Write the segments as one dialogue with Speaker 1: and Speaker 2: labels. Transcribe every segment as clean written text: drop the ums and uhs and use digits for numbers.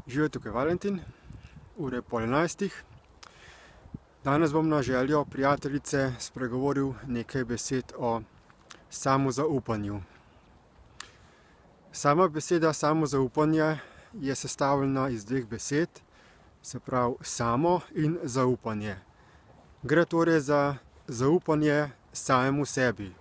Speaker 1: Živijo tukaj Valentin, ure pol 11. Danes bom na željo prijateljice spregovoril nekaj besed o samozaupanju. Sama beseda samozaupanje je sestavljena iz dveh besed, se pravi samo in zaupanje. Gre torej za zaupanje samemu sebi.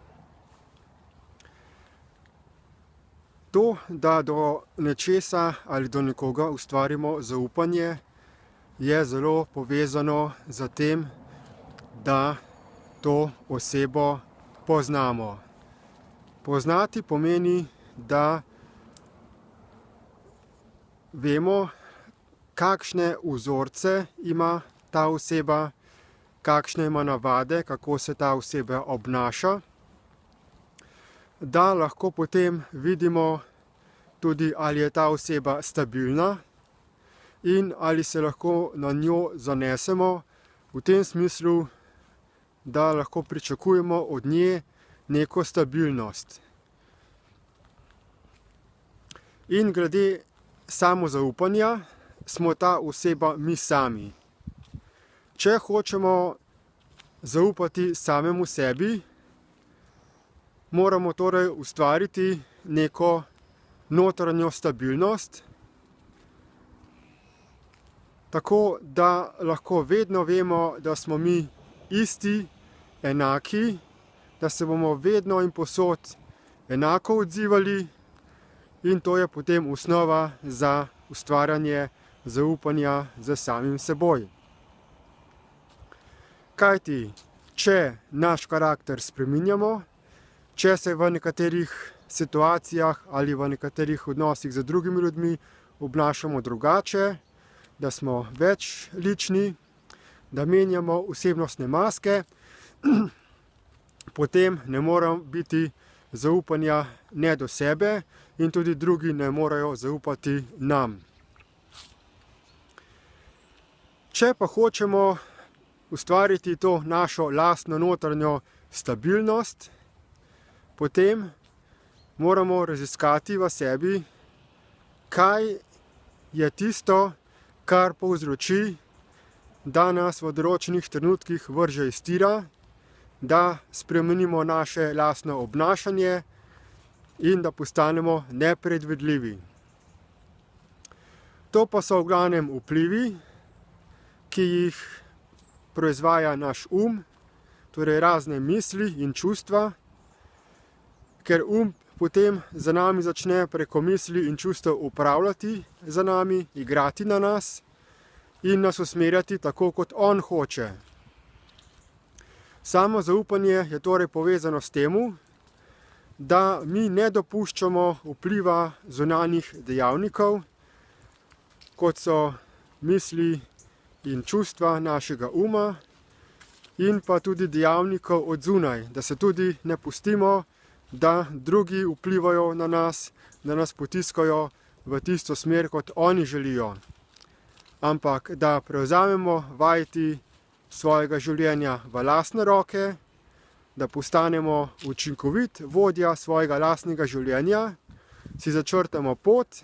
Speaker 1: To, da do nečesa ali do nekoga ustvarimo zaupanje, je zelo povezano z tem, da to osebo poznamo. Poznati pomeni, da vemo, kakšne vzorce ima ta oseba, kakšne ima navade, kako se ta oseba obnaša, da lahko potem vidimo tudi, ali je ta oseba stabilna in ali se lahko na njo zanesemo v tem smislu, da lahko pričakujemo od nje neko stabilnost. In glede samozaupanja smo ta oseba mi sami. Če hočemo zaupati samemu sebi, moramo torej ustvariti neko notranjo stabilnost, tako da lahko vedno vemo, da smo mi isti, enaki, da se bomo vedno in povsod enako odzivali, in to je potem osnova za ustvarjanje zaupanja z samim seboj. Kajti, če naš karakter spreminjamo, če se v nekaterih situacijah ali v nekaterih odnosih z drugimi ljudmi obnašamo drugače, da smo večlični, da menjamo osebnostne maske, potem ne more biti zaupanja ne do sebe in tudi drugi ne morejo zaupati nam. Če pa hočemo ustvariti to našo lastno notranjo stabilnost, potem moramo raziskati v sebi, kaj je tisto, kar povzroči, da nas v določenih trenutkih vrže iz tira, da spremenimo naše lastno obnašanje in da postanemo nepredvidljivi. To pa so v glavnem vplivi, ki jih proizvaja naš torej razne misli in čustva, ker potem za nami začne preko misli in čustev upravljati za nami, igrati na nas in nas usmerjati tako, kot on hoče. Samozaupanje je torej povezano s tem, da mi ne dopuščamo vpliva zunanjih dejavnikov, kot so misli in čustva našega in pa tudi dejavnikov od zunaj, da se tudi ne pustimo, da drugi vplivajo na nas, da nas potiskajo v tisto smer, kot oni želijo. Ampak da prevzamemo vajeti svojega življenja v lastne roke, da postanemo učinkovit vodja svojega lastnega življenja, si začrtamo pot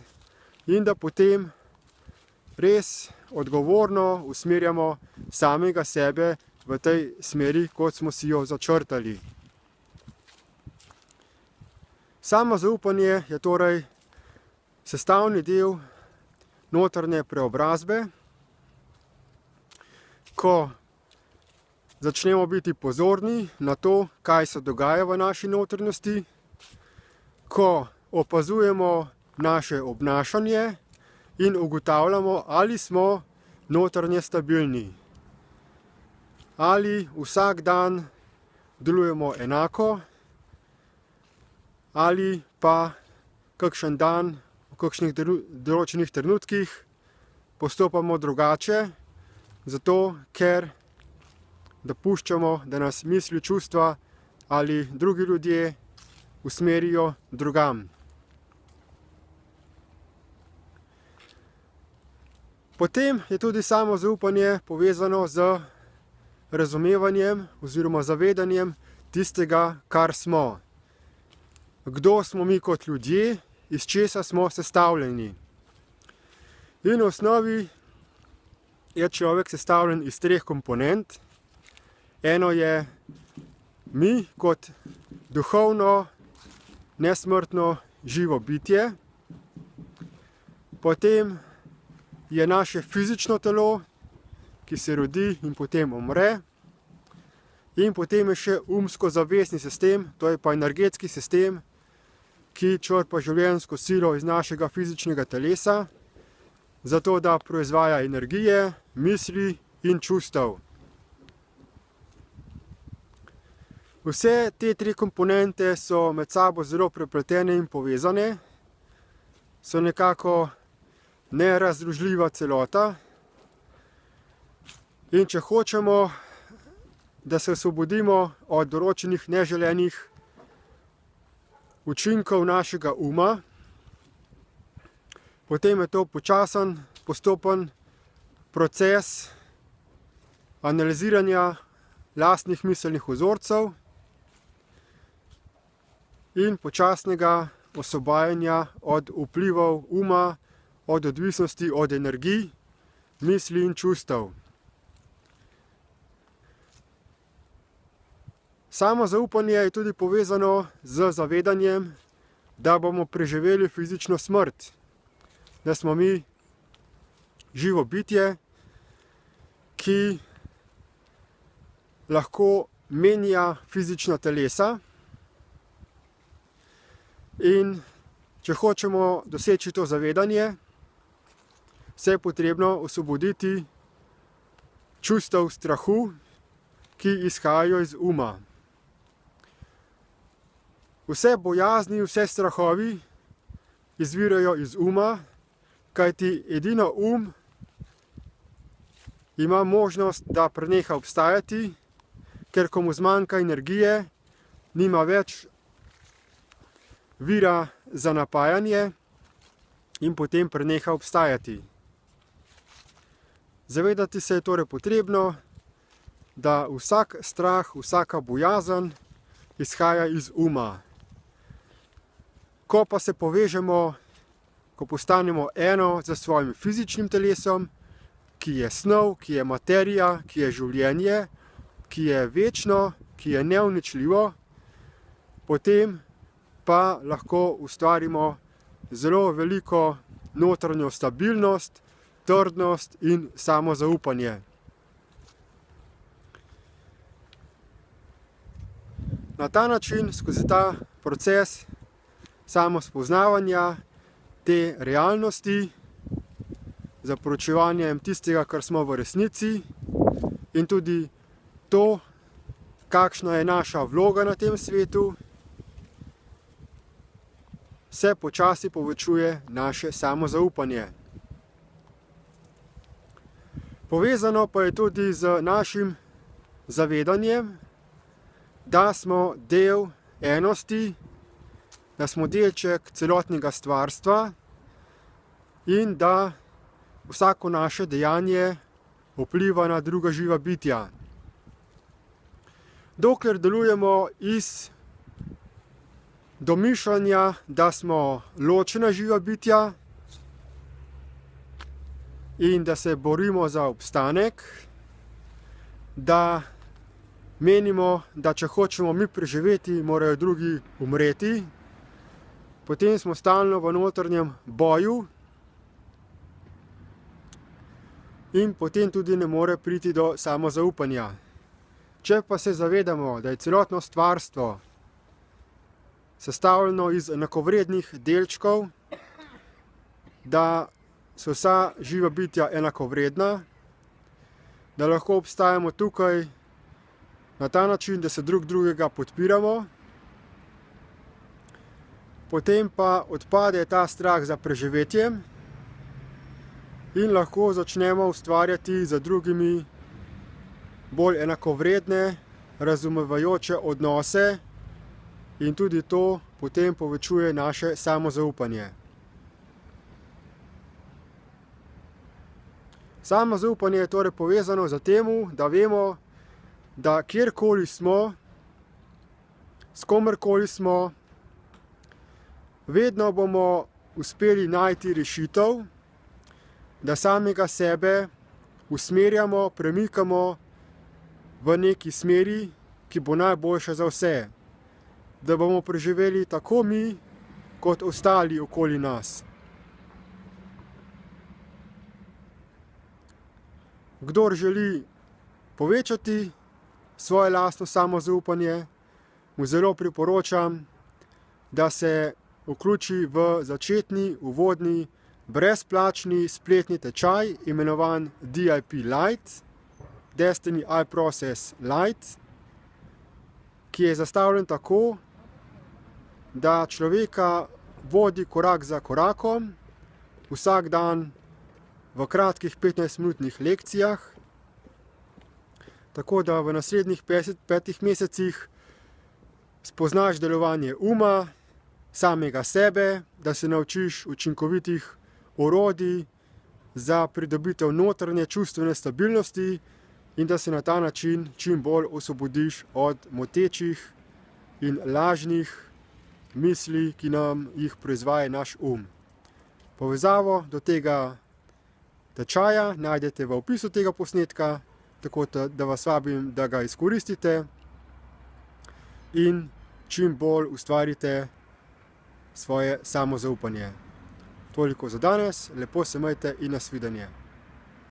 Speaker 1: in da potem res odgovorno usmerjamo samega sebe v tej smeri, kot smo si jo začrtali. Samozaupanje je torej sestavni del notranje preobrazbe, ko začnemo biti pozorni na to, kaj se dogaja v naši notranjosti, ko opazujemo naše obnašanje in ugotavljamo, ali smo notranje stabilni. Ali vsak dan delujemo enako, ali pa kakšen dan v kakšnih določenih trenutkih postopamo drugače, zato ker dopuščamo, da nas misli, čustva ali drugi ljudje usmerijo drugam. Potem je tudi samozaupanje povezano z razumevanjem oziroma zavedanjem tistega, kar smo. Kdo smo mi kot ljudje, iz česa smo sestavljeni. In v osnovi je človek sestavljen iz 3 komponent. Eno je mi kot duhovno, nesmrtno, živo bitje. Potem je naše fizično telo, ki se rodi in potem umre. In potem je še umsko-zavestni sistem, to je pa energetski sistem, ki črpa življenjsko silo iz našega fizičnega telesa, zato da proizvaja energije, misli in čustev. Vse te 3 komponente so med sabo zelo prepletene in povezane, so nekako nerazdružljiva celota. In če hočemo, da se osvobodimo od določenih neželenih učinkov našega uma, potem je to počasen, postopen proces analiziranja lastnih miselnih vzorcev in počasnega osvobajanja od vplivov uma, od odvisnosti od energij, misli in čustev. Samozaupanje je tudi povezano z zavedanjem, da bomo preživeli fizično smrt, da smo mi živo bitje, ki lahko menja fizična telesa. In če hočemo doseči to zavedanje, se je potrebno osvoboditi čustev strahu, ki izhajajo iz uma. Vse bojazni, vse strahovi izvirajo iz uma, kajti edino ima možnost, da preneha obstajati, ker ko mu zmanjka energije, nima več vira za napajanje in potem preneha obstajati. Zavedati se je torej potrebno, da vsak strah, vsaka bojazen izhaja iz uma. Ko pa se povežemo, ko postanemo eno z svojim fizičnim telesom, ki je snov, ki je materija, ki je življenje, ki je večno, ki je neuničljivo, potem pa lahko ustvarimo zelo veliko notranjo stabilnost, trdnost in samozaupanje. Na ta način, skozi ta proces samospoznavanja te realnosti, za proučevanjem tistega, kar smo v resnici, in tudi to, kakšna je naša vloga na tem svetu, se počasi povečuje naše samozaupanje. Povezano pa je tudi z našim zavedanjem, da smo del enosti, da smo delček celotnega stvarstva in da vsako naše dejanje vpliva na druga živa bitja. Dokler delujemo iz domišljanja, da smo ločena živa bitja in da se borimo za obstanek, da menimo, da če hočemo mi preživeti, morajo drugi umreti, potem smo stalno v notranjem boju in potem tudi ne more priti do samozaupanja. Če pa se zavedamo, da je celotno stvarstvo sestavljeno iz enakovrednih delčkov, da so vsa živa bitja enakovredna, da lahko obstajamo tukaj na ta način, da se drug drugega podpiramo, potem pa odpade ta strah za preživetjem in lahko začnemo ustvarjati za drugimi bolj enakovredne, razumevajoče odnose in tudi to potem povečuje naše samozaupanje. Samozaupanje je torej povezano z tem, da vemo, da kjerkoli smo, s komerkoli smo, vedno bomo uspeli najti rešitev da samega sebe usmerjamo, premikamo v neki smeri, ki bo najboljša za vse. Da bomo preživeli tako mi, kot ostali okoli nas. Kdor želi povečati svoje lastno samozaupanje, mu zelo priporočam, da se vključi v začetni, uvodni, brezplačni spletni tečaj, imenovan DIP Lite, Destiny iProcess Lite, ki je zastavljen tako, da človeka vodi korak za korakom, vsak dan v kratkih 15-minutnih lekcijah, tako da v naslednjih 5 mesecih spoznaš delovanje uma, samega sebe, da se naučiš učinkovitih orodij za pridobitev notranje čustvene stabilnosti in da se na ta način čim bolj osvobodiš od motečih in lažnih misli, ki nam jih proizvaja naš um. Povezavo do tega tečaja najdete v opisu tega posnetka, tako da vas vabim, da ga izkoristite in čim bolj ustvarite svoje samozaupanje. Toliko za danes, lepo se imejte in nasvidenje.